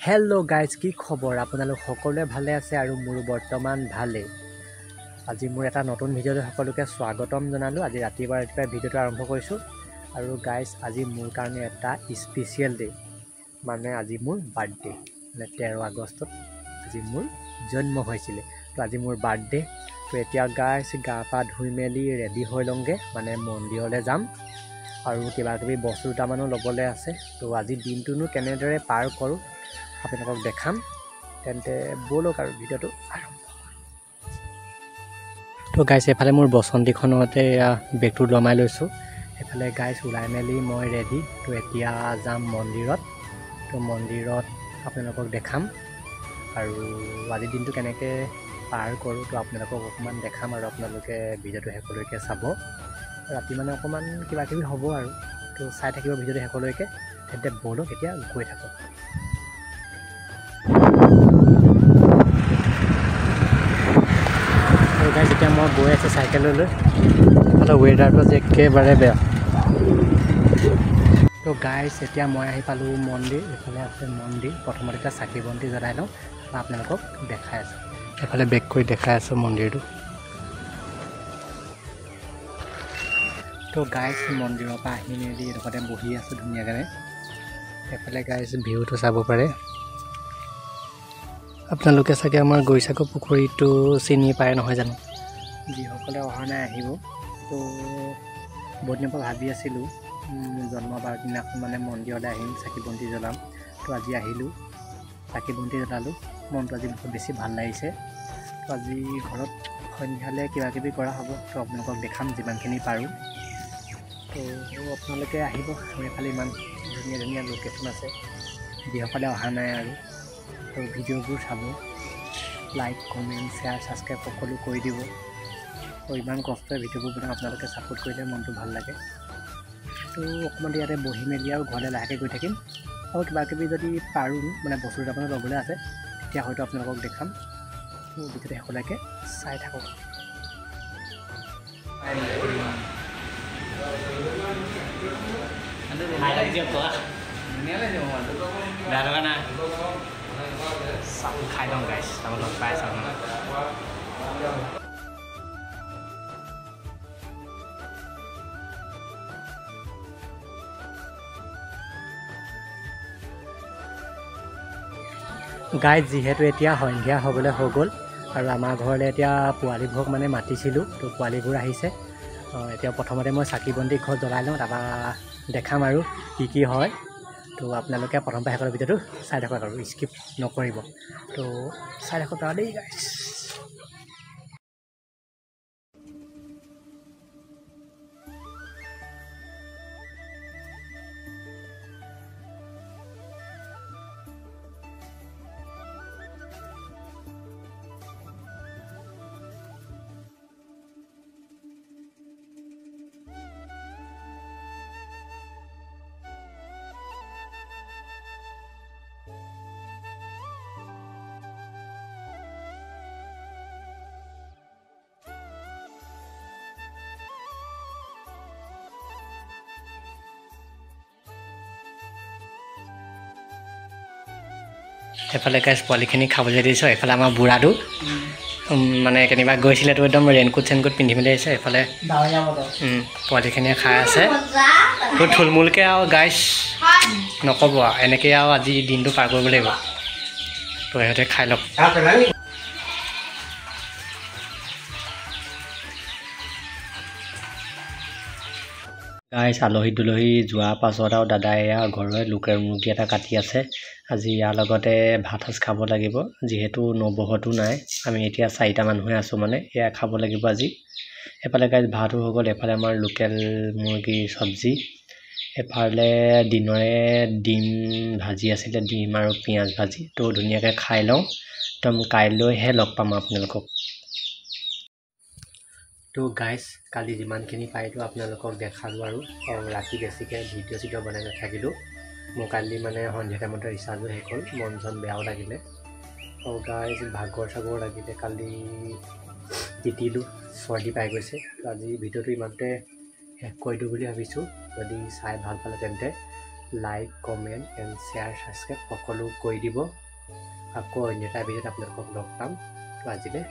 Hello' guys, কি খবৰ? আপোনালোক সকলোৱে ভালে আছে আৰু মোৰ বৰ্তমান ভালেই। আজি মোৰ এটা নতুন ভিডিঅ'লৈ সকলোকে স্বাগতম জনালোঁ। আজি ৰাতিপুৱাই ভিডিঅ'টো আৰম্ভ কৰিছোঁ। আৰু গাইজ, আজি মোৰ কাৰণে এটা স্পেচিয়েল ডে', মানে আজি মোৰ বাৰ্থডে', মানে 13 আগষ্টত আজি মোৰ জন্ম হৈছিলে। তো আজি মোৰ বাৰ্থডে'। তো এতিয়া গাইজ গা পা ধুই মেলি ৰেডি হৈ লওঁগৈ, মানে মন্দিৰলৈ যাম আৰু কিবাকিবি বস্তু দুটামানো ল'বলৈ আছে। তো আজি দিনটোনো কেনেদৰে পাৰ কৰোঁ আপোনালোকক দেখাম। তেন্তে ব'লক আৰু ভিডিঅ'টো আৰম্ভ। তো গাইছ, এইফালে মোৰ বসন্তীখনতে বেগটো লমাই লৈছোঁ। এইফালে গাইছ ওলাই মেলি মই ৰেডি। তো এতিয়া যাম মন্দিৰত। তো মন্দিৰত আপোনালোকক দেখাম আৰু আজিৰ দিনটো কেনেকৈ পাৰ কৰোঁ তো আপোনালোকক অকণমান দেখাম আৰু আপোনালোকে ভিডিঅ'টো শেষলৈকে চাব। ৰাতি মানে অকণমান কিবাকিবি হ'ব আৰু তো চাই থাকিব ভিডিঅ'টো শেষলৈকে। তেন্তে ব'লক এতিয়া গৈ থাকক। গাইজ এতিয়া মই গৈ আছোঁ চাইকেললৈ। তাতে ৱেডাৰটো আজি একেবাৰে বেয়া। তো গাইজ এতিয়া মই আহি পালোঁ মন্দিৰ। এইফালে আছে মন্দিৰ। প্ৰথমতে এতিয়া চাকি বন্তি জ্বলাই লওঁ, আপোনালোকক দেখাই আছোঁ। এইফালে বেক কৰি দেখাই আছোঁ মন্দিৰটো। তো গাইজ মন্দিৰৰ পৰা আহি মেলি এইডোখৰতে বহি আছোঁ ধুনীয়াকৈ। এইফালে গাইজ ভিউটো চাব পাৰে। আপোনালোকে চাগে আমাৰ গৈছাকো পুখুৰীটো চিনি পায় নহয় জানো? যিসকলে অহা নাই আহিব। তো বহুত দিনৰ পৰা ভাবি আছিলোঁ জন্মবাৰ দিনাখন মানে মন্দিৰলৈ আহিম, চাকি বন্তি জ্বলাম। তো আজি আহিলোঁ, চাকি বন্তি জ্বলালোঁ। মনটো আজি বহুত বেছি ভাল লাগিছে। তো আজি ঘৰত সন্ধিয়ালৈ কিবাকিবি কৰা হ'ব। তো আপোনালোকক দেখাম যিমানখিনি পাৰোঁ। তো আপোনালোকে আহিব। এইফালে ইমান ধুনীয়া ধুনীয়া লোকেশ্যন আছে। যিসকলে অহা নাই আৰু তো ভিডিঅ'বোৰ চাব, লাইক কমেণ্ট শ্বেয়াৰ ছাবস্ক্ৰাইব সকলো কৰি দিব। তো ইমান কষ্টৰে ভিডিঅ'বোৰ বনাওঁ, আপোনালোকে ছাপোৰ্ট কৰিলে মনটো ভাল লাগে। তো অকণমান ইয়াতে বহি মেলি আৰু ঘৰলৈ লাহেকৈ গৈ থাকিম। আৰু কিবাকিবি যদি পাৰোঁ মানে বস্তু দুটামান ল'বলৈ আছে, তেতিয়া হয়তো আপোনালোকক দেখাম। তো ভিডিঅ'টো শেষলৈকে চাই থাকক। খাই লওঁ গাইছ, চাব লগ পাই চাব। গাইজ যিহেতু এতিয়া সন্ধিয়া হ'বলৈ হৈ গ'ল আৰু আমাৰ ঘৰলৈ এতিয়া পোৱালিবোৰক মানে মাতিছিলোঁ। তো পোৱালিবোৰ আহিছে। এতিয়া প্ৰথমতে মই চাকি বন্তি ঘৰত জ্বলাই লওঁ, তাৰপৰা দেখাম আৰু কি হয়। তো আপোনালোকে প্ৰথম পৰা শেষৰ ভিডিঅ'টো চাই থাকক আৰু স্কিপ নকৰিব। তো চাই থাকক আৰু দেই গাইজ। এইফালে গাইজ পোৱালিখিনি খাবলৈ দিছোঁ। এইফালে আমাৰ বুঢ়াটো মানে কেনিবা গৈছিলেতো একদম ৰেইনকোট চেইনকোট পিন্ধি মেলি আহিছে। এইফালে পোৱালিখিনিয়ে খাই আছে। তো থুলমূলকৈ আৰু গাইজ নক'ব আৰু এনেকৈ আৰু আজি দিনটো পাৰ কৰিব লাগিব। তো সিহঁতে খাই লওক। গাইজ আলহী দুলহী যোৱাৰ পাছত আৰু দাদাই ঘৰৰে লোকেল মুৰ্গী এটা কাটি আছে। আজি ইয়াৰ লগতে ভাত সাজ খাব লাগিব, যিহেতু নবৌহঁতো নাই। আমি এতিয়া 4টা মানুহে আছোঁ, মানে এয়া খাব লাগিব আজি। এফালে গাইজ ভাতো হৈ গ'ল। এফালে আমাৰ লোকেল মুৰ্গীৰ চব্জি। এফালে দিনৰে ডিম ভাজি আছিলে, ডিম আৰু পিঁয়াজ ভাজি। তো ধুনীয়াকৈ খাই লওঁ। একদম কাইলৈহে লগ পাম আপোনালোকক। তো গাইজ কালি যিমানখিনি পাৰিলোঁ আপোনালোকক দেখালোঁ আৰু ৰাতি বেছিকৈ ভিডিঅ' চিডিঅ' বনাই নাথাকিলোঁ। মোৰ কালি মানে সন্ধিয়া টাইমতে ৰিচাৰ্জো শেষ হ'ল, মন চন বেয়াও লাগিলে। আৰু গাইজ ভাগৰ চাগৰ লাগিলে, কালি তিতিলোঁ, চৰ্দি পাই গৈছে। তো আজি ভিডিঅ'টো ইমানতে শেষ কৰি দিওঁ বুলি ভাবিছোঁ। যদি চাই ভাল পালে তেন্তে like comment and share subscribe সকলো কৰি দিব। আকৌ অন্য এটা ভিডিঅ'ত আপোনালোকক লগ পাম। তো আজিলৈ